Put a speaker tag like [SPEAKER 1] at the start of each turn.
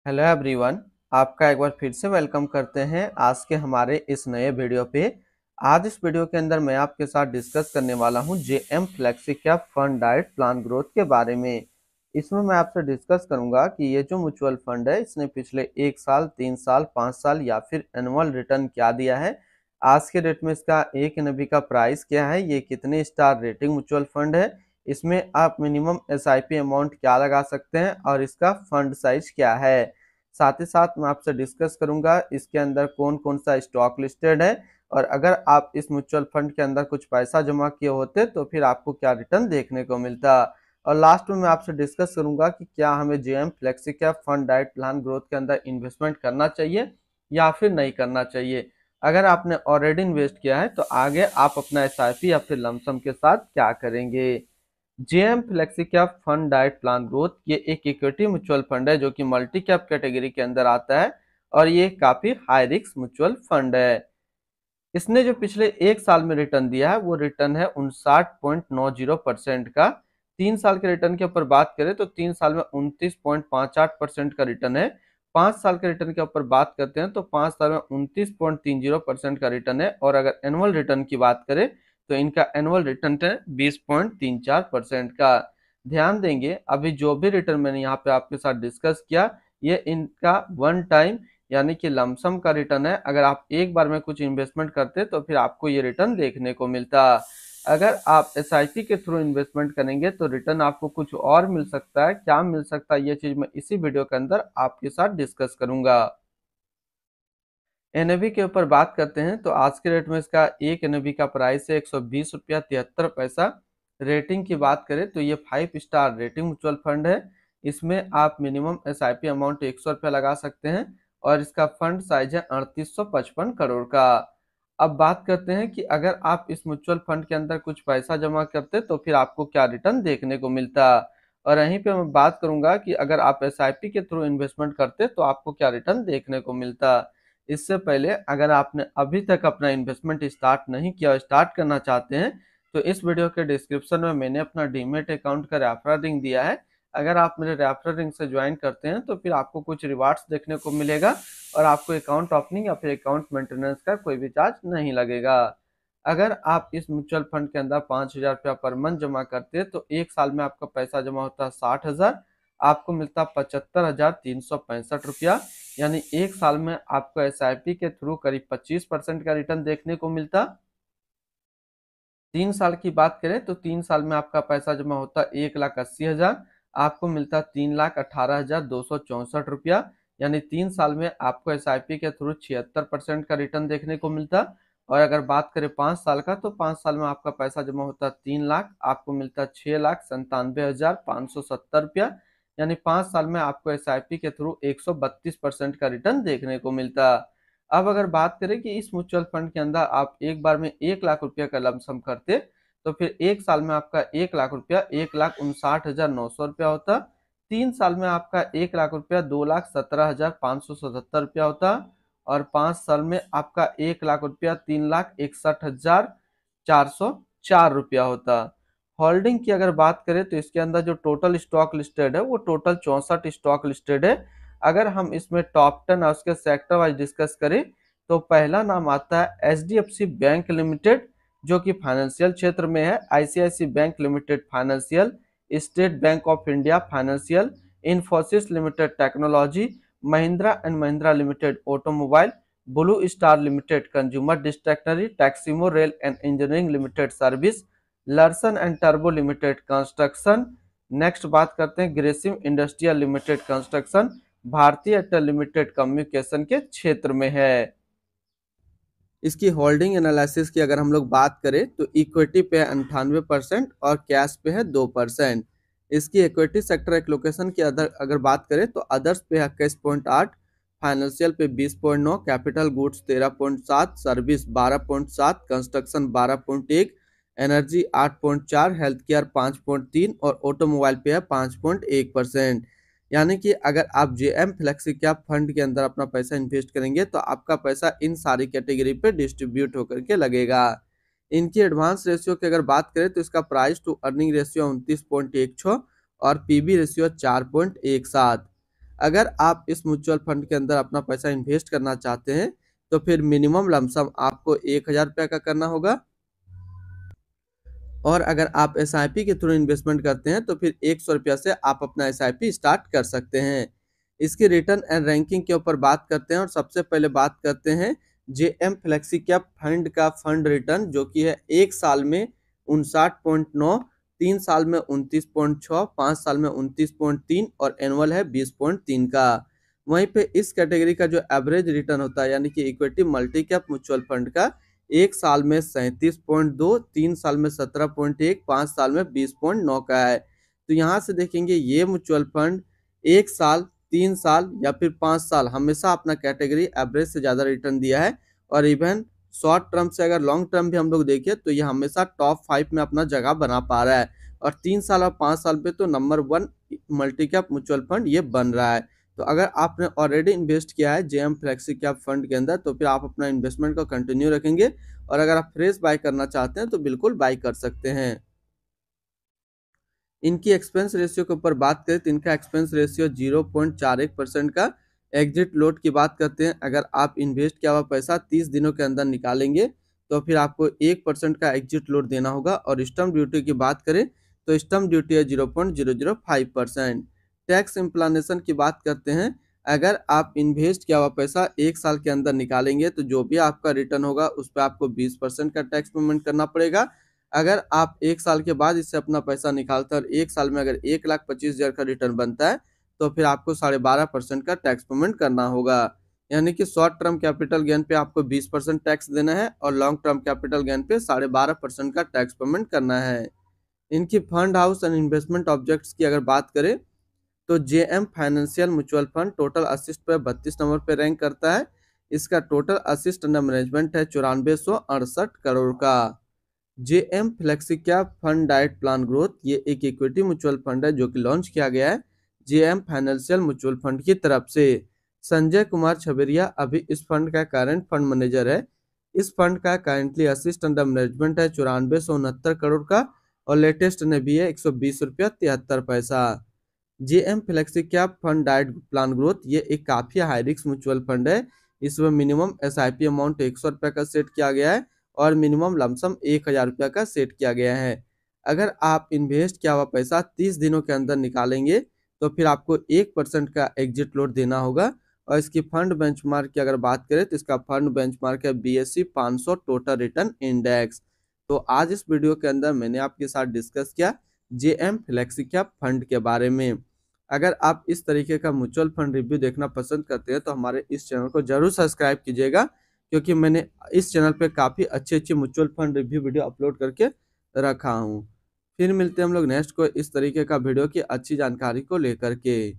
[SPEAKER 1] Hello everyone. आपका एक बार फिर से वेलकम करते हैं आज के हमारे इस नए वीडियो पे। आज इस वीडियो के अंदर मैं आपके साथ डिस्कस करने वाला हूं JM flexi cap fund diet plan growth के बारे में। इसमें मैं आपसे डिस्कस करूंगा कि ये जो म्यूचुअल फंड है इसने पिछले 1 साल, 3 साल, 5 साल या फिर एनुअल रिटर्न क्या दिया है। आज के डेट में इसका एक एनएवी का प्राइस क्या है, ये कितने स्टार रेटिंग म्यूचुअल फंड है, इसमें आप मिनिमम एसआईपी अमाउंट क्या लगा सकते हैं और इसका फंड साइज क्या है। साथ ही साथ मैं आपसे डिस्कस करूंगा इसके अंदर कौन कौन सा स्टॉक लिस्टेड है और अगर आप इस म्यूचुअल फंड के अंदर कुछ पैसा जमा किए होते तो फिर आपको क्या रिटर्न देखने को मिलता। और लास्ट में मैं आपसे डिस्कस करूंगा कि क्या हमें JM flexi cap fund diet plan growth के अंदर इन्वेस्टमेंट करना चाहिए या फिर नहीं करना चाहिए। अगर आपने ऑलरेडी इन्वेस्ट किया है तो आगे आप अपना एसआईपी या फिर लमसम के साथ क्या करेंगे। JM flexi cap fund diet plan growth ये एक इक्विटी म्यूचुअल फंड है जो कि मल्टी कैप कैटेगरी के अंदर आता है और ये काफी हाई रिस्क म्यूचुअल फंड है। इसने जो पिछले 1 साल में रिटर्न दिया है वो रिटर्न है 59.90% का। 3 साल के रिटर्न के ऊपर बात करें तो 3 साल में 29.58% का रिटर्न है। 5 साल के रिटर्न के ऊपर बात करते हैं तो 5 साल में 29.30% का रिटर्न है और अगर एनुअल रिटर्न की बात करें तो इनका एनुअल रिटर्न है 20.34% का। ध्यान देंगे अभी जो भी रिटर्न मैंने यहाँ पे आपके साथ डिस्कस किया ये इनका वन टाइम यानी कि लमसम का रिटर्न है। अगर आप एक बार में कुछ इन्वेस्टमेंट करते तो फिर आपको ये रिटर्न देखने को मिलता। अगर आप एसआईपी के थ्रू इन्वेस्टमेंट करेंगे तो रिटर्न आपको कुछ और मिल सकता है। क्या मिल सकता है ये चीज मैं इसी वीडियो के अंदर आपके साथ डिस्कस करूंगा। एनएवी के ऊपर बात करते हैं तो आज के रेट में इसका एक एनएवी का प्राइस है 120 रुपया 73 पैसा। रेटिंग की बात करें तो ये 5 स्टार रेटिंग म्यूचुअल फंड है। इसमें आप मिनिमम एसआईपी अमाउंट 100 रुपया लगा सकते हैं और इसका फंड साइज है 3855 करोड़ का। अब बात करते हैं कि अगर आप इस म्यूचुअल फंड के अंदर कुछ पैसा जमा करते तो फिर आपको क्या रिटर्न देखने को मिलता। और यहीं पे मैं बात करूंगा कि अगर आप एसआईपी के थ्रू इन्वेस्टमेंट करते तो आपको क्या रिटर्न देखने को मिलता। इससे पहले अगर आपने अभी तक अपना इन्वेस्टमेंट स्टार्ट नहीं किया और स्टार्ट करना चाहते हैं तो इस वीडियो के डिस्क्रिप्शन में मैंने अपना डीमेट अकाउंट का रेफरल लिंक दिया है। अगर आप मेरे रेफरल लिंक से ज्वाइन करते हैं तो फिर आपको कुछ रिवार्ड्स देखने को मिलेगा और आपको अकाउंट ओपनिंग या फिर अकाउंट मेंटेनेंस का कोई भी चार्ज नहीं लगेगा। अगर आप इस म्यूचुअल फंड के अंदर 5,000 रुपया पर मंथ जमा करते हैं तो 1 साल में आपका पैसा जमा होता है 60,000, आपको मिलता 75,365 रुपया। यानी 1 साल में आपको एसआईपी के थ्रू करीब 25% का रिटर्न देखने को मिलता। 3 साल की बात करें तो 3 साल में आपका पैसा जमा होता 1,80,000, आपको मिलता 3,18,264 रुपया। यानी 3 साल में आपको एसआईपी के थ्रू 76% का रिटर्न देखने को मिलता। और अगर बात करें 5 साल का तो 5 साल में आपका पैसा जमा होता 3 लाख, आपको मिलता 6,97,570 रुपया। यानी 5 साल में आपको एसआईपी के थ्रू 132% का रिटर्न देखने को मिलता। अब अगर बात करें कि इस म्यूचुअल फंड के अंदर आप एक बार में 1 लाख रुपया का लमसम करते तो फिर 1 साल में आपका 1 लाख रुपया 1,59,900 रुपया होता। 3 साल में आपका 1 लाख रुपया 2,17,577 रुपया होता। और 5 साल में आपका 1 लाख रुपया 3,61,404 रुपया होता। होल्डिंग की अगर बात करें तो इसके अंदर जो टोटल स्टॉक लिस्टेड है वो टोटल 64 स्टॉक लिस्टेड है। अगर हम इसमें टॉप 10 और उसके सेक्टर वाइज डिस्कस करें तो पहला नाम आता है एचडीएफसी बैंक लिमिटेड जो कि फाइनेंशियल क्षेत्र में है। ICICI bank limited financial, State Bank of India financial, Infosys limited technology, Mahindra and Mahindra limited automobile, Blue Star limited consumer डिस्ट्रक्टरी, Texmaco rail and engineering limited service, Larsen and टर्बो लिमिटेड कंस्ट्रक्शन। नेक्स्ट बात करते हैं Grasim industrial limited construction, Bharti Airtel limited communication के क्षेत्र में है। इसकी होल्डिंग एनालिसिस की अगर हम लोग बात करें तो इक्विटी पे है 98% और कैश पे है 2%। इसकी इक्विटी सेक्टर एलोकेशन की अगर बात करें तो अदर्स पे 21.8, फाइनेंशियल पे 20.9, capital goods 13.7, service 12.7, construction 12.1, energy 8.4, health care 5.3 और ऑटोमोबाइल पे है 5.1%। यानी कि अगर आप जेएम फ्लेक्सी कैप फंड के अंदर अपना पैसा इन्वेस्ट करेंगे तो आपका पैसा इन सारी कैटेगरी पे डिस्ट्रीब्यूट होकर के लगेगा। इनकी एडवांस रेशियो की अगर बात करें तो इसका प्राइस टू अर्निंग रेशियो 29.16 और पीबी रेशियो 4.17। अगर आप इस म्यूचुअल फंड के अंदर अपना पैसा इन्वेस्ट करना चाहते हैं तो फिर मिनिमम लमसम आपको 1,000 रुपया का करना होगा, और अगर आप एसआईपी के थ्रू इन्वेस्टमेंट करते हैं तो फिर 100 रुपया से आप अपना एसआईपी स्टार्ट कर सकते हैं। इसकी रिटर्न एंड रैंकिंग के ऊपर बात करते हैं और सबसे पहले बात करते हैं जेएम फ्लेक्सी कैप फंड का फंड रिटर्न, जो कि है 1 साल में 59.9, 3 साल में 29.6, 5 साल में 29.3 और एनुअल है 20.3 का। वहीं पे इस कैटेगरी का जो एवरेज रिटर्न होता है यानी कि equity multi cap mutual fund का 1 साल में 37.2, 3 साल में 17.1, 5 साल में 20.9 का है। तो यहाँ से देखेंगे ये म्यूचुअल फंड 1 साल, 3 साल या फिर 5 साल हमेशा अपना कैटेगरी एवरेज से ज़्यादा रिटर्न दिया है, और इवन शॉर्ट टर्म से अगर लॉन्ग टर्म भी हम लोग देखें तो ये हमेशा टॉप 5 में अपना जगह बना पा रहा है, और 3 साल और 5 साल पे तो number 1 multi cap mutual fund ये बन रहा है। तो अगर आपने ऑलरेडी इन्वेस्ट किया है जेएम फ्लेक्सी कैप फंड के अंदर तो फिर आप अपना इन्वेस्टमेंट को कंटिन्यू रखेंगे, और अगर आप फ्रेश बाय करना चाहते हैं तो बिल्कुल बाय कर सकते हैं। इनकी एक्सपेंस रेशियो के ऊपर बात करें तो इनका एक्सपेंस रेशियो 0.41% का। एग्जिट लोड की बात करते हैं, अगर आप इन्वेस्ट किया हुआ पैसा 30 दिनों के अंदर निकालेंगे तो फिर आपको 1% का एग्जिट लोड देना होगा, और स्टम्प ड्यूटी की बात करें तो स्टम्प ड्यूटी है 0.005%। टैक्स इम्प्लानेशन की बात करते हैं, अगर आप इन्वेस्ट किया हुआ पैसा 1 साल के अंदर निकालेंगे तो जो भी आपका रिटर्न होगा उस पर आपको 20% का टैक्स पेमेंट करना पड़ेगा। अगर आप 1 साल के बाद इससे अपना पैसा निकालते हैं और 1 साल में अगर 1,25,000 का रिटर्न बनता है तो फिर आपको 12.5% का टैक्स पेमेंट करना होगा। यानी कि शॉर्ट टर्म कैपिटल गेन पे आपको 20% टैक्स देना है और लॉन्ग टर्म कैपिटल गेन पे 12.5% का टैक्स पेमेंट करना है। इनकी fund house and investment objects की अगर बात करें तो JM financial mutual fund total assist पे 32 नंबर पे रैंक करता है। इसका टोटल असिस्ट अंडर मैनेजमेंट है 9468 करोड़ का। JM flexi cap fund diet plan growth ये एक इक्विटी म्यूचुअल फंड है जो कि लॉन्च किया गया है जेएम फाइनेंशियल म्यूचुअल फंड की तरफ से। संजय कुमार छबेरिया अभी इस फंड का करंट फंड मैनेजर है। इस फंड का करंटली असिस्ट अंडर मैनेजमेंट है 9469 करोड़ का, और लेटेस्ट ने भी है 120 रुपया 73 पैसा। JM flexi cap fund diet plan growth ये एक काफी हाई रिस्क म्यूचुअल फंड है। इसमें मिनिमम एसआईपी अमाउंट 100 रुपया का सेट किया गया है और मिनिमम लमसम 1,000 रुपया का सेट किया गया है। अगर आप इन्वेस्ट किया हुआ पैसा 30 दिनों के अंदर निकालेंगे तो फिर आपको 1% का एग्जिट लोड देना होगा। और इसकी फंड बेंचमार्क की अगर बात करें तो इसका फंड बेंचमार्क है BSE 500 टोटल रिटर्न इंडेक्स। तो आज इस वीडियो के अंदर मैंने आपके साथ डिस्कस किया जेएम फ्लेक्सी कैप फंड के बारे में। अगर आप इस तरीके का म्यूचुअल फंड रिव्यू देखना पसंद करते हैं तो हमारे इस चैनल को जरूर सब्सक्राइब कीजिएगा, क्योंकि मैंने इस चैनल पे काफ़ी अच्छे अच्छे mutual fund review video upload करके रखा हूँ। फिर मिलते हैं हम लोग नेक्स्ट को इस तरीके का वीडियो की अच्छी जानकारी को लेकर के।